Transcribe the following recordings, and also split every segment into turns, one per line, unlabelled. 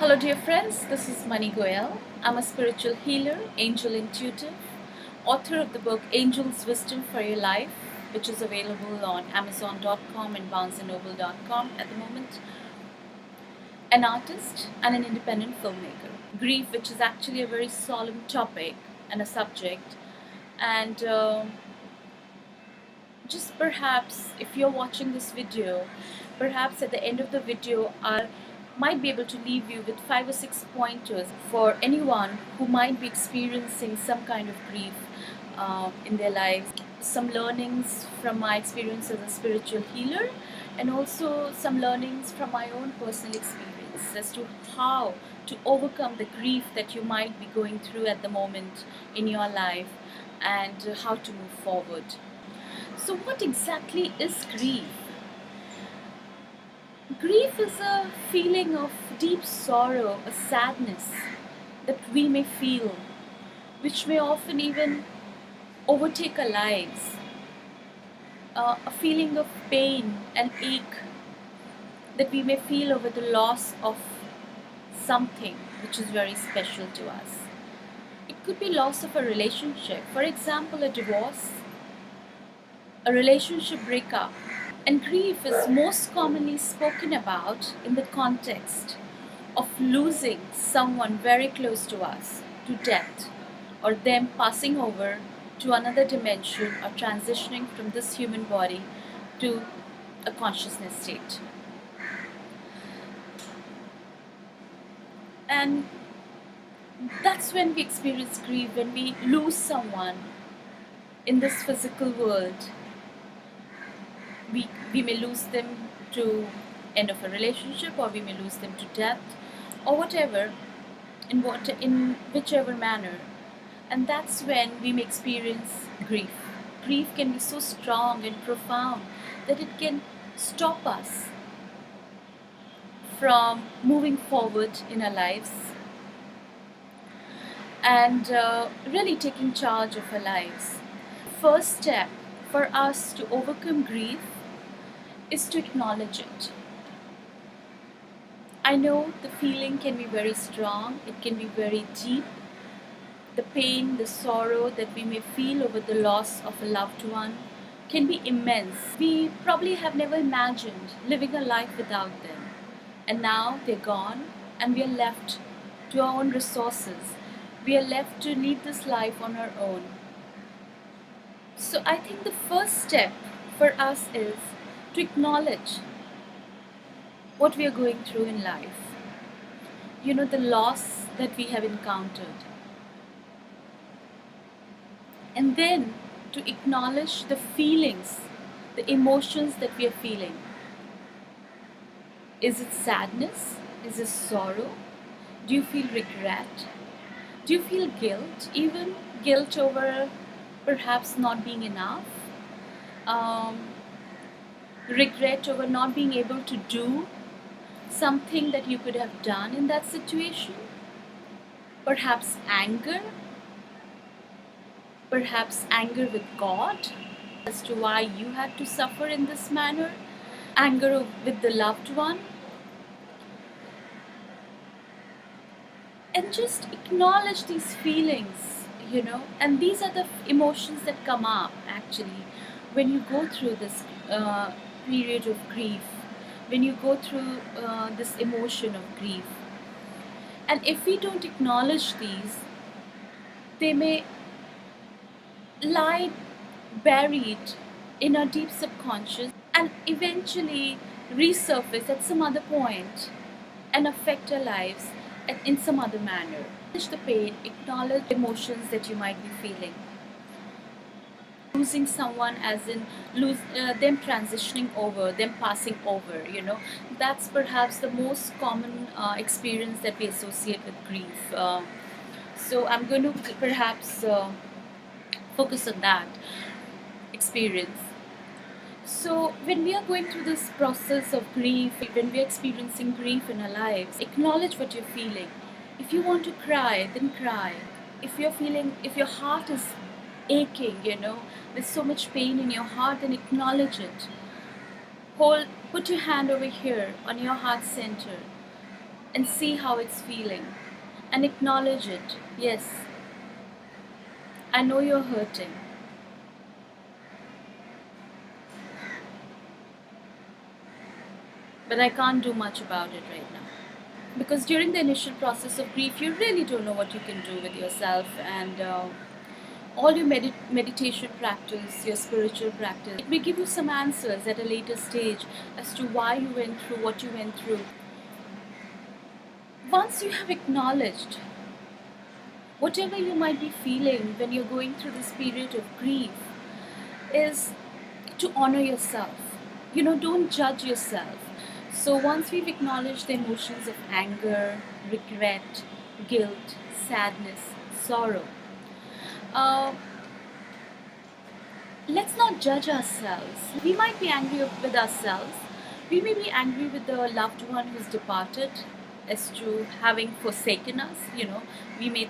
Hello, dear friends. This is Goel. I'm a spiritual healer, angel intuitive, author of the book Angel's Wisdom for Your Life, which is available on Amazon.com and BarnesandNoble.com at the moment. An artist and an independent filmmaker. Grief, which is actually a very solemn topic and a subject, and just perhaps if you're watching this video, perhaps at the end of the video I might be able to leave you with 5 or 6 pointers for anyone who might be experiencing some kind of grief in their lives. Some learnings from my experience as a spiritual healer, and also some learnings from my own personal experience as to how to overcome the grief that you might be going through at the moment in your life, and how to move forward. So what exactly is grief? Grief is a feeling of deep sorrow, a sadness that we may feel, which may often even overtake our lives. A feeling of pain and ache that we may feel over the loss of something which is very special to us. It could be loss of a relationship, for example, a divorce, a relationship breakup. And grief is most commonly spoken about in the context of losing someone very close to us to death, or them passing over to another dimension or transitioning from this human body to a consciousness state. And that's when we experience grief, when we lose someone in this physical world. We may lose them to end of a relationship, or we may lose them to death, or whatever, in whichever manner. And that's when we may experience grief. Grief can be so strong and profound that it can stop us from moving forward in our lives and really taking charge of our lives. First step for us to overcome grief is to acknowledge it. I know the feeling can be very strong, it can be very deep. The pain, the sorrow that we may feel over the loss of a loved one can be immense. We probably have never imagined living a life without them. And now they're gone, and we are left to our own resources. We are left to lead this life on our own. So I think the first step for us is to acknowledge what we are going through in life. The loss that we have encountered. And then to acknowledge the feelings, the emotions that we are feeling. Is it sadness? Is it sorrow? Do you feel regret? Do you feel guilt? Even guilt over perhaps not being enough? Regret over not being able to do something that you could have done in that situation? Perhaps anger? Perhaps anger with God as to why you had to suffer in this manner? Anger with the loved one? And just acknowledge these feelings, and these are the emotions that come up actually when you go through this period of grief, when you go through this emotion of grief. And if we don't acknowledge these, they may lie buried in our deep subconscious and eventually resurface at some other point and affect our lives in some other manner. Acknowledge the pain, acknowledge emotions that you might be feeling. Losing someone as in them transitioning over, them passing over, that's perhaps the most common experience that we associate with grief. So I'm going to perhaps focus on that experience. So when we are going through this process of grief, when we are experiencing grief in our lives, acknowledge what you're feeling. If you want to cry, then cry. If your heart is aching, there's so much pain in your heart, then acknowledge it. Put your hand over here on your heart center. and see how it's feeling and acknowledge it. Yes, I know you're hurting, but I can't do much about it right now. Because during the initial process of grief, you really don't know what you can do with yourself, and all your meditation practice, your spiritual practice, it may give you some answers at a later stage as to why you went through what you went through. Once you have acknowledged whatever you might be feeling when you're going through this period of grief, is to honor yourself. Don't judge yourself. So once we've acknowledged the emotions of anger, regret, guilt, sadness, sorrow, uh, let's not judge ourselves. We might be angry with ourselves. We may be angry with the loved one who's departed as to having forsaken us. We may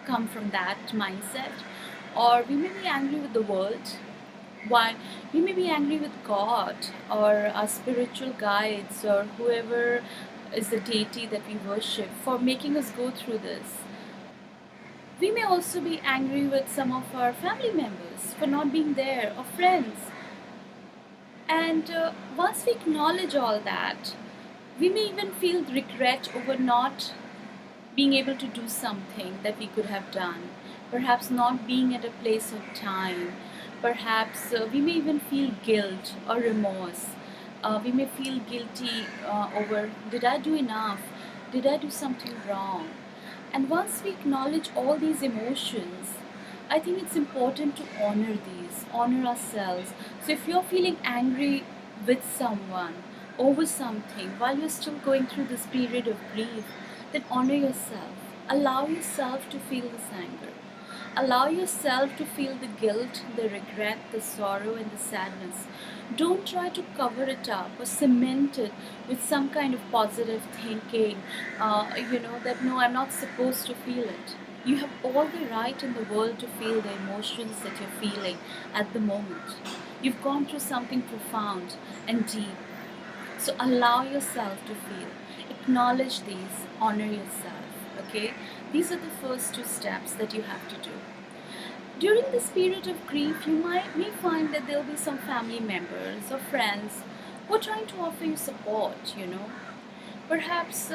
come from that mindset. Or we may be angry with the world. Why? We may be angry with God or our spiritual guides or whoever is the deity that we worship for making us go through this. We may also be angry with some of our family members for not being there, or friends. And once we acknowledge all that, we may even feel regret over not being able to do something that we could have done, perhaps not being at a place or time. Perhaps we may even feel guilt or remorse. We may feel guilty over, did I do enough? Did I do something wrong? And once we acknowledge all these emotions, I think it's important to honor these, honor ourselves. So if you're feeling angry with someone over something while you're still going through this period of grief, then honor yourself. Allow yourself to feel this anger. Allow yourself to feel the guilt, the regret, the sorrow, and the sadness. Don't try to cover it up or cement it with some kind of positive thinking, that no, I'm not supposed to feel it. You have all the right in the world to feel the emotions that you're feeling at the moment. You've gone through something profound and deep. So allow yourself to feel. Acknowledge these, honor yourself. Okay? These are the first two steps that you have to do. During this period of grief, you may find that there'll be some family members or friends who are trying to offer you support. Perhaps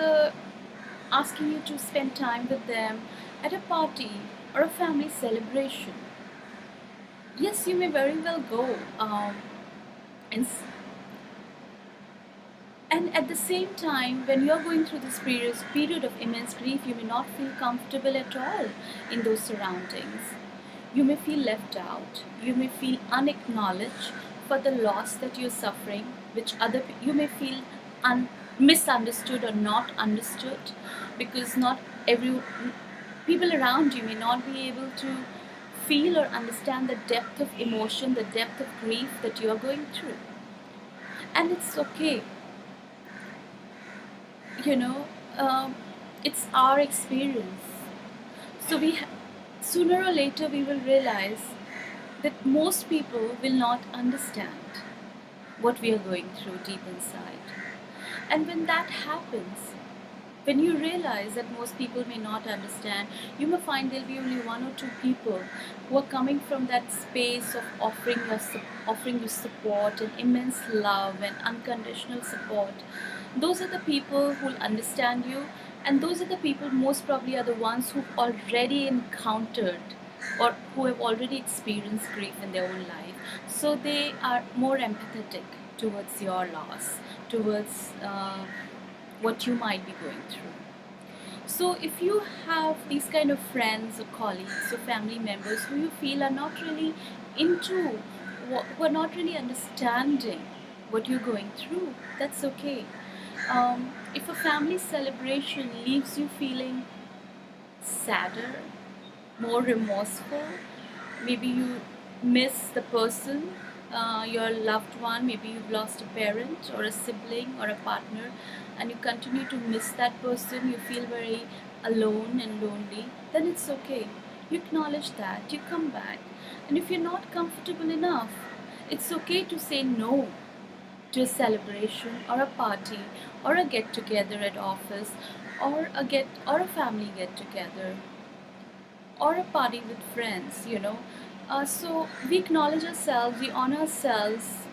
asking you to spend time with them at a party or a family celebration. Yes, you may very well go. And at the same time, when you're going through this period of immense grief, you may not feel comfortable at all in those surroundings. You may feel left out. You may feel unacknowledged for the loss that you're suffering, you may feel misunderstood or not understood, because not every people around you may not be able to feel or understand the depth of emotion, the depth of grief that you are going through. And it's okay. It's our experience. So sooner or later we will realize that most people will not understand what we are going through deep inside. And when that happens, when you realize that most people may not understand, you may find there'll be only one or two people who are coming from that space of offering you support and immense love and unconditional support. Those are the people who will understand you, and those are the people most probably are the ones who've already encountered or who have already experienced grief in their own life. So they are more empathetic towards your loss, towards what you might be going through. So if you have these kind of friends or colleagues or family members who you feel are not really who are not really understanding what you're going through, that's okay. If a family celebration leaves you feeling sadder, more remorseful, maybe you miss the person, your loved one, maybe you've lost a parent or a sibling or a partner, and you continue to miss that person, you feel very alone and lonely, then it's okay. You acknowledge that, you come back. And if you're not comfortable enough, it's okay to say no to a celebration or a party or a get together at office or a family get together, or a party with friends, so we acknowledge ourselves, we honor ourselves.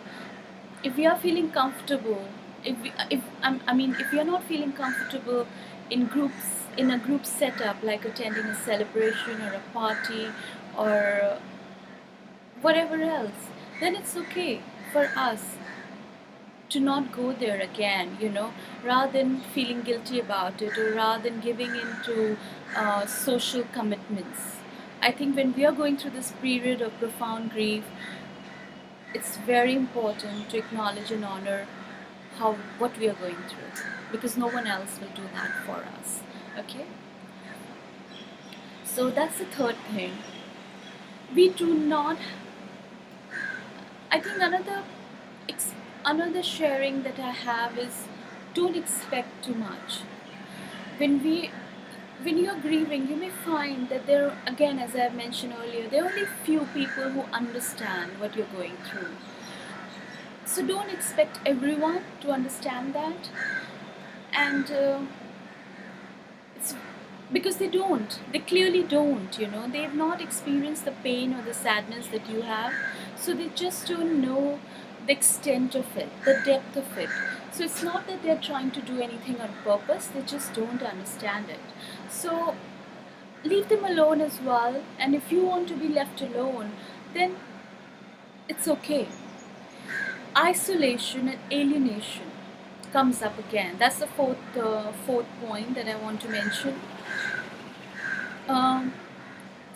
If we are feeling comfortable, if we are not feeling comfortable in groups, in a group setup like attending a celebration or a party or whatever else, then it's okay for us to not go there again, rather than feeling guilty about it, or rather than giving in to social commitments. I think when we are going through this period of profound grief, it's very important to acknowledge and honor how what we are going through, because no one else will do that for us. Okay, so that's the third thing. We do not. I think another sharing that I have is, don't expect too much. When we when you're grieving, you may find that there, again, as I mentioned earlier, there are only few people who understand what you're going through. So don't expect everyone to understand that, and it's because they clearly don't. They've not experienced the pain or the sadness that you have, so they just don't know the extent of it, the depth of it. So it's not that they're trying to do anything on purpose, they just don't understand it. So leave them alone as well, and if you want to be left alone, then it's okay. Isolation and alienation comes up again. That's the fourth point that I want to mention. um,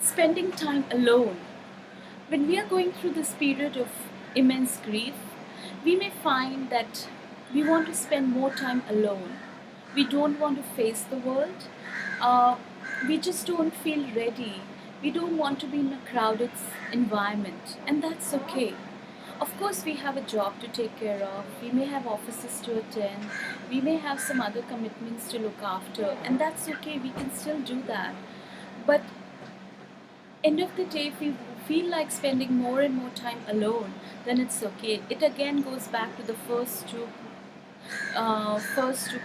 Spending time alone. When we are going through this period of immense grief, we may find that we want to spend more time alone. We don't want to face the world. Uh, we just don't feel ready. We don't want to be in a crowded environment, and that's okay. Of course, we have a job to take care of, we may have offices to attend, we may have some other commitments to look after, and that's okay, we can still do that. But end of the day, if we feel like spending more and more time alone, then it's okay. It again goes back to the first two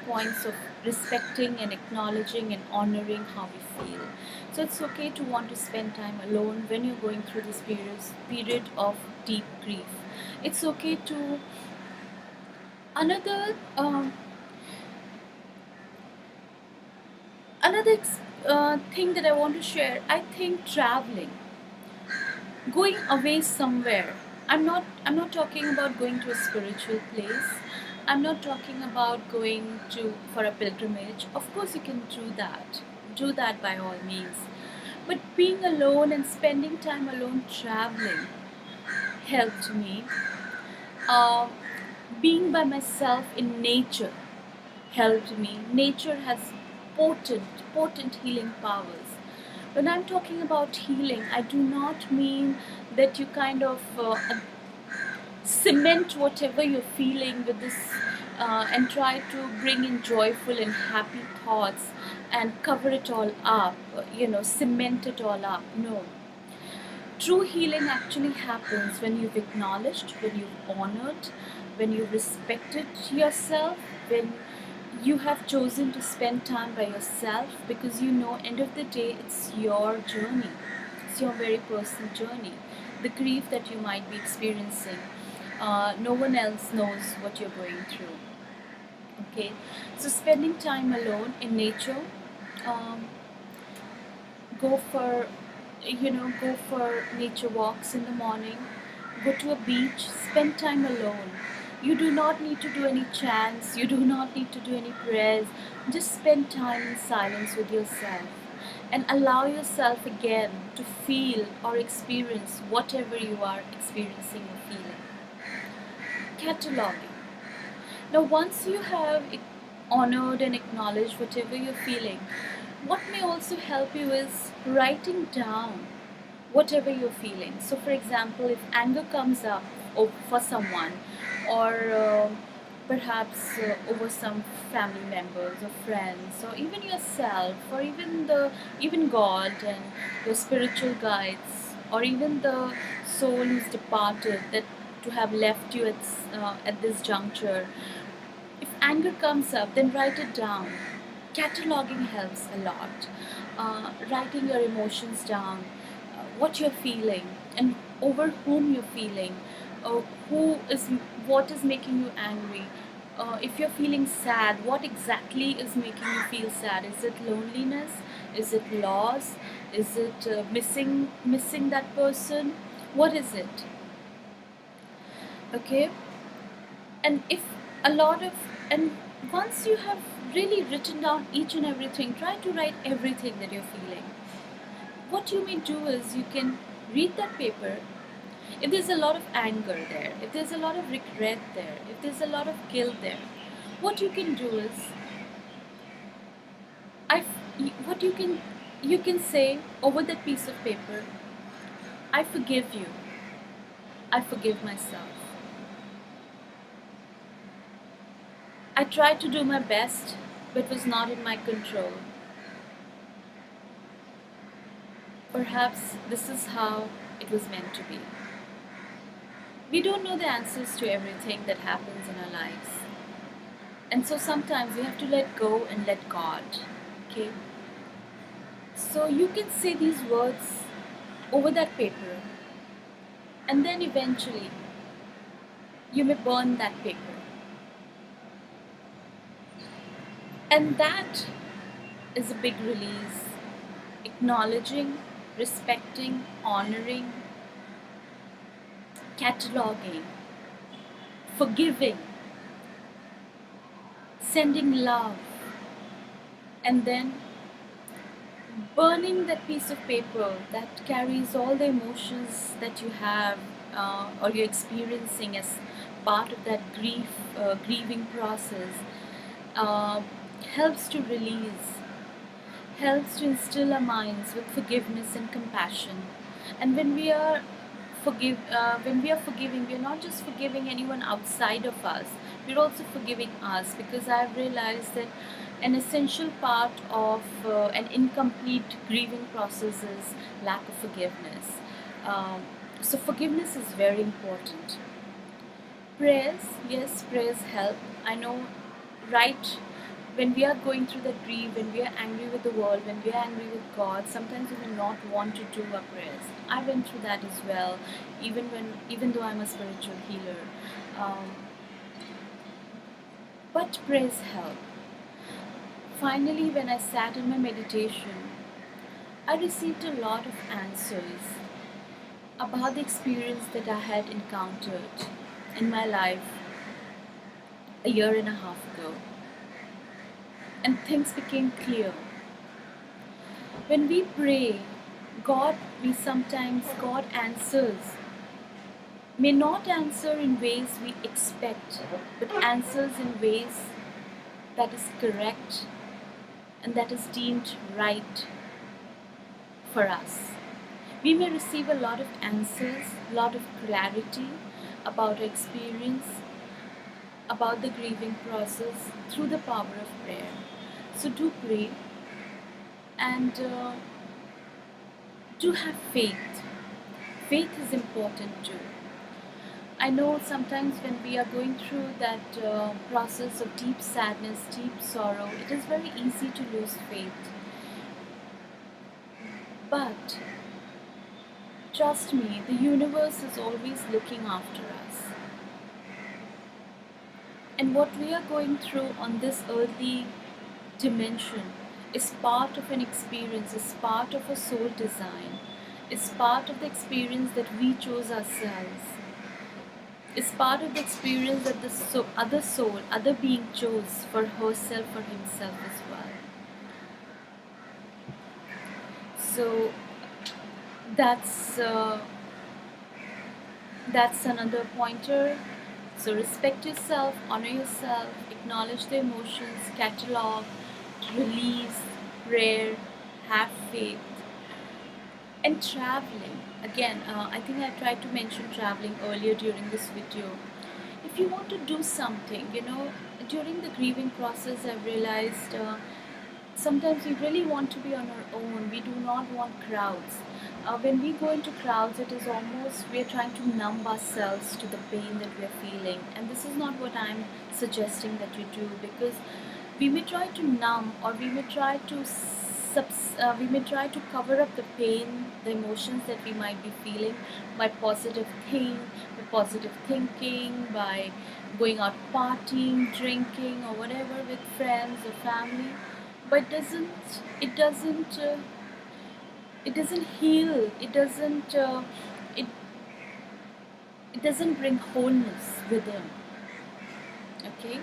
points of respecting and acknowledging and honoring how we feel. So it's okay to want to spend time alone when you're going through this period of deep grief. It's okay to another another thing that I want to share. I think traveling, going away somewhere. I'm not talking about going to a spiritual place. I'm not talking about going to for a pilgrimage. Of course you can do that. Do that by all means. But being alone and spending time alone traveling helped me. Uh, Being by myself in nature helped me. Nature has potent healing powers. When I'm talking about healing, I do not mean that you kind of cement whatever you're feeling with this and try to bring in joyful and happy thoughts and cover it all up, cement it all up. No. True healing actually happens when you've acknowledged, when you've honored, when you respected yourself, when you have chosen to spend time by yourself, because end of the day, it's your journey. It's your very personal journey. The grief that you might be experiencing, no one else knows what you're going through. Okay, so spending time alone in nature, um, go for go for nature walks in the morning, go to a beach, spend time alone. You do not need to do any chants, you do not need to do any prayers. Just spend time in silence with yourself and allow yourself again to feel or experience whatever you are experiencing or feeling. Cataloging. Now, once you have honored and acknowledged whatever you're feeling, what may also help you is writing down whatever you're feeling. So, for example, if anger comes up for someone, or perhaps over some family members or friends, or even yourself, or even God and your spiritual guides, or even the soul who's departed that to have left you at this juncture. If anger comes up, then write it down. Cataloging helps a lot. Writing your emotions down, what you're feeling, and over whom you're feeling, uh, who is, what is making you angry. If you're feeling sad, what exactly is making you feel sad? Is it loneliness? Is it loss? Is it missing that person? What is it? Okay, and if a lot of and once you have really written down each and everything, try to write everything that you're feeling. What you may do is you can read that paper. If there's a lot of anger there, if there's a lot of regret there, if there's a lot of guilt there, what you can do is what you can say over that piece of paper, I forgive you, I forgive myself, I tried to do my best but was not in my control. Perhaps this is how it was meant to be. We don't know the answers to everything that happens in our lives. And so sometimes we have to let go and let God. Okay? So you can say these words over that paper, and then eventually you may burn that paper. And that is a big release. Acknowledging, respecting, honoring, cataloging, forgiving, sending love, and then burning that piece of paper that carries all the emotions that you have or you're experiencing as part of that grieving process, uh, helps to release, helps to instill our minds with forgiveness and compassion. And when we are forgiving, we are not just forgiving anyone outside of us, we're also forgiving us, because I've realized that an essential part of an incomplete grieving process is lack of forgiveness. Um, so forgiveness is very important. Prayers, yes, prayers help. I know, right? When we are going through that grief, when we are angry with the world, when we are angry with God, sometimes we will not want to do our prayers. I went through that as well, even though I'm a spiritual healer. Um, but prayers help. Finally, when I sat in my meditation, I received a lot of answers about the experience that I had encountered in my life a year and a half ago. And things became clear. When we pray, God answers. May not answer in ways we expect, but answers in ways that is correct and that is deemed right for us. We may receive a lot of answers, a lot of clarity about our experience, about the grieving process through the power of prayer. So do pray and do have faith. Faith is important too. I know sometimes when we are going through that process of deep sadness, deep sorrow, it is very easy to lose faith. But trust me, the universe is always looking after us. And what we are going through on this earthly dimension is part of an experience, is part of a soul design, is part of the experience that we chose ourselves, is part of the experience that the other being chose for herself or himself as well. So that's another pointer. So respect yourself, honor yourself, acknowledge the emotions, catalog, release, prayer, have faith, and traveling. Again, I think I tried to mention traveling earlier during this video. If you want to do something, during the grieving process, I've realized sometimes we really want to be on our own. We do not want crowds. When we go into crowds, it is almost we are trying to numb ourselves to the pain that we are feeling. And this is not what I'm suggesting that you do, because We may try to numb, or we may try to cover up the pain, the emotions that we might be feeling by by positive thinking, by going out partying, drinking, or whatever with friends or family. But it doesn't it doesn't heal. It it doesn't bring wholeness within. Okay,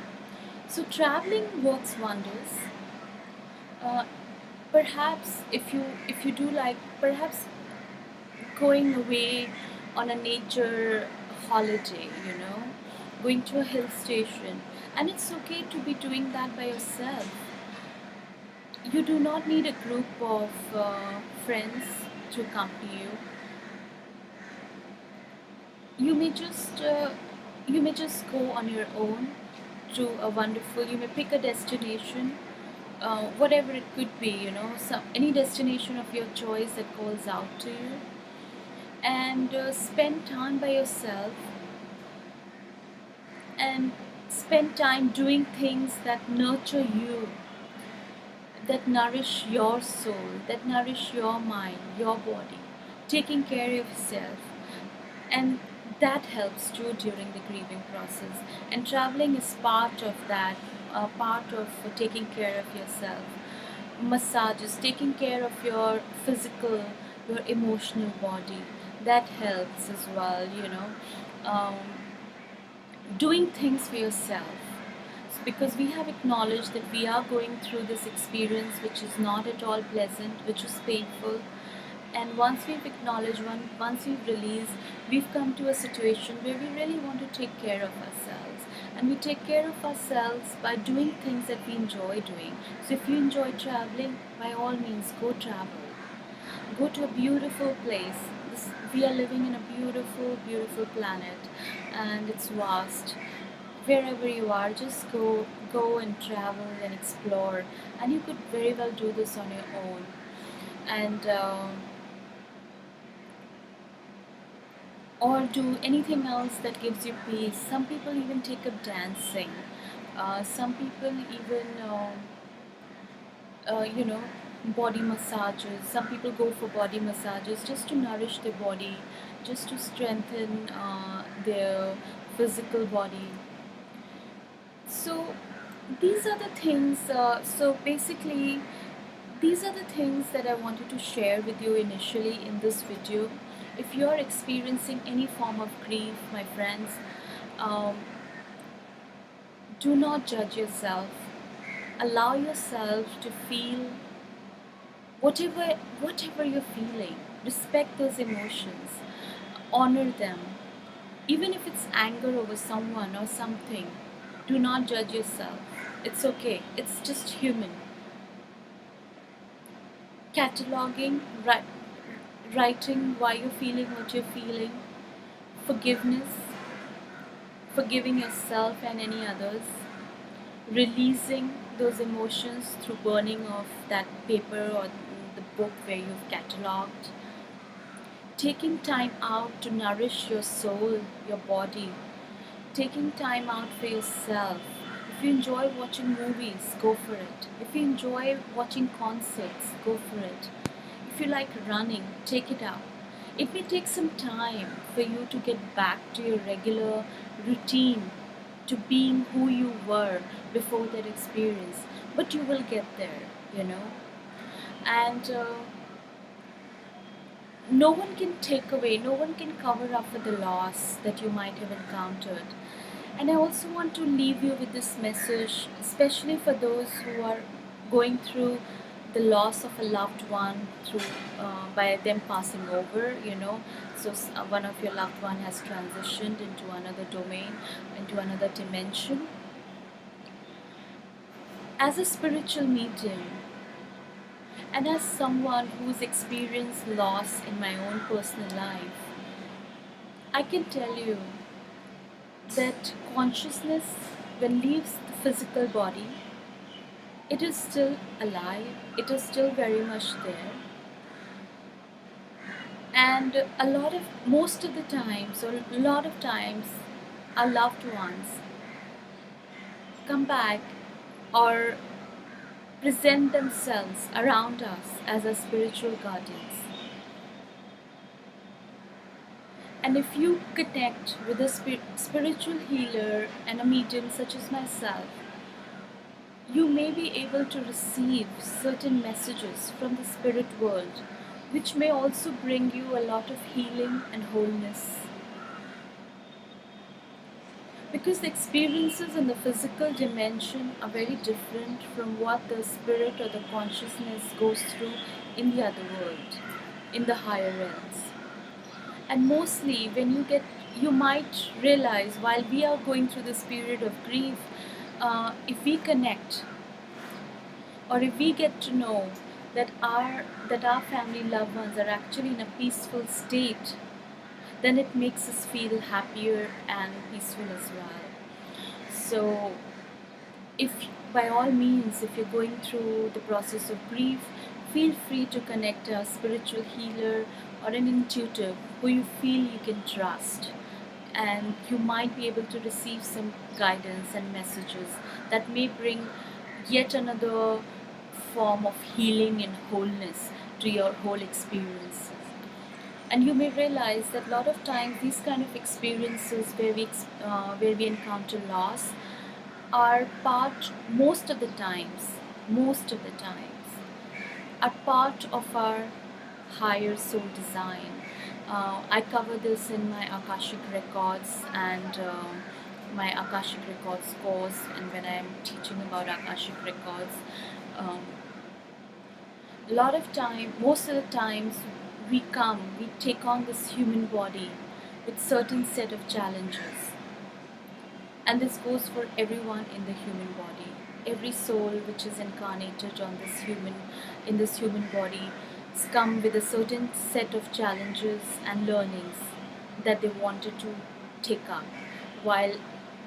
so traveling works wonders. Uh, Perhaps if you do like, perhaps going away on a nature holiday, going to a hill station, and it's okay to be doing that by yourself. You do not need a group of friends to accompany you. You may just go on your own to a wonderful. You may pick a destination, whatever it could be. Any destination of your choice that calls out to you, and spend time by yourself, and spend time doing things that nurture you, that nourish your soul, that nourish your mind, your body, taking care of yourself. And that helps too during the grieving process. And traveling is part of that, part of taking care of yourself. Massages, taking care of your physical, your emotional body, that helps as well. Um, Doing things for yourself. Because we have acknowledged that we are going through this experience which is not at all pleasant, which is painful. And once we've acknowledged, once we've released, we've come to a situation where we really want to take care of ourselves. And we take care of ourselves by doing things that we enjoy doing. So if you enjoy traveling, by all means, go travel. Go to a beautiful place. We are living in a beautiful, beautiful planet, and it's vast. Wherever you are, just go and travel and explore. And you could very well do this on your own. And or do anything else that gives you peace. Some people even take up dancing. Some people even, you know, body massages. Some people go for body massages just to nourish their body, just to strengthen their physical body. So these are the things. So basically, these are the things that I wanted to share with you initially in this video. If you're experiencing any form of grief, my friends, um, do not judge yourself. Allow yourself to feel whatever you're feeling. Respect those emotions. Honor them. Even if it's anger over someone or something, do not judge yourself. It's okay. It's just human. Cataloging, writing why you're feeling what you're feeling, forgiveness, forgiving yourself and any others, releasing those emotions through burning of that paper or the book where you've cataloged, taking time out to nourish your soul, your body, taking time out for yourself. If you enjoy watching movies, go for it. If you enjoy watching concerts, go for it. If you like running, take it out. It may take some time for you to get back to your regular routine, to being who you were before that experience, but you will get there. And no one can take away, no one can cover up for the loss that you might have encountered. And I also want to leave you with this message, especially for those who are going through the loss of a loved one through by them passing over. So one of your loved one has transitioned into another domain, into another dimension. As a spiritual medium, and as someone who's experienced loss in my own personal life, I can tell you that consciousness, when leaves the physical body, it is still alive, it is still very much there. And most of the times, or a lot of times, our loved ones come back or present themselves around us as our spiritual guardians. And if you connect with a spiritual healer and a medium such as myself, you may be able to receive certain messages from the spirit world, which may also bring you a lot of healing and wholeness. Because the experiences in the physical dimension are very different from what the spirit or the consciousness goes through in the other world, in the higher realms. And mostly when you might realize while we are going through this period of grief, if we connect or if we get to know that our family loved ones are actually in a peaceful state, then it makes us feel happier and peaceful as well. So if by all means, if you're going through the process of grief, feel free to connect a spiritual healer or an intuitive who you feel you can trust, and you might be able to receive some guidance and messages that may bring yet another form of healing and wholeness to your whole experiences. And you may realize that a lot of times these kind of experiences where we encounter loss are most of the times are part of our higher soul design. I cover this in my Akashic Records and my Akashic Records course, and when I am teaching about Akashic Records, um, most of the times we take on this human body with certain set of challenges. And this goes for everyone in the human body. Every soul which is incarnated in this human body come with a certain set of challenges and learnings that they wanted to take up while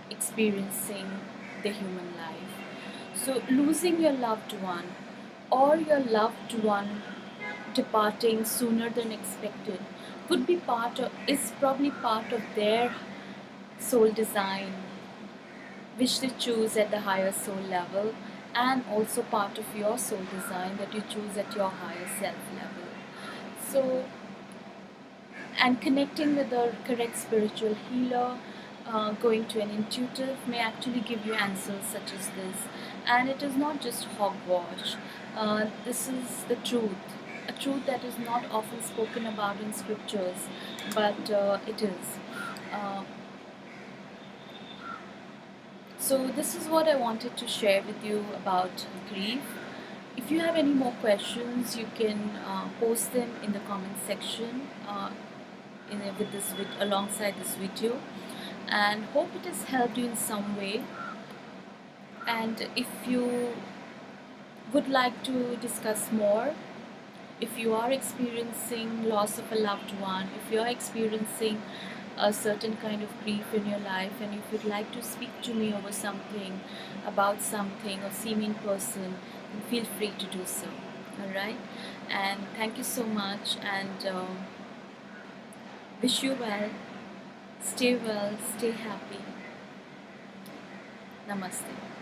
experiencing the human life. So losing your loved one or your loved one departing sooner than expected is probably part of their soul design, which they choose at the higher soul level, and also part of your soul design that you choose at your higher self level. So, and connecting with the correct spiritual healer, going to an intuitive may actually give you answers such as this. And it is not just hogwash. This is the truth, a truth that is not often spoken about in scriptures, but it is. Uh, So this is what I wanted to share with you about grief. If you have any more questions, you can post them in the comment section alongside this video. And hope it has helped you in some way. And if you would like to discuss more, if you are experiencing loss of a loved one, if you are experiencing a certain kind of grief in your life, and if you'd like to speak to me over something, about something, or see me in person, then feel free to do so. Alright? And thank you so much, and wish you well, stay happy. Namaste.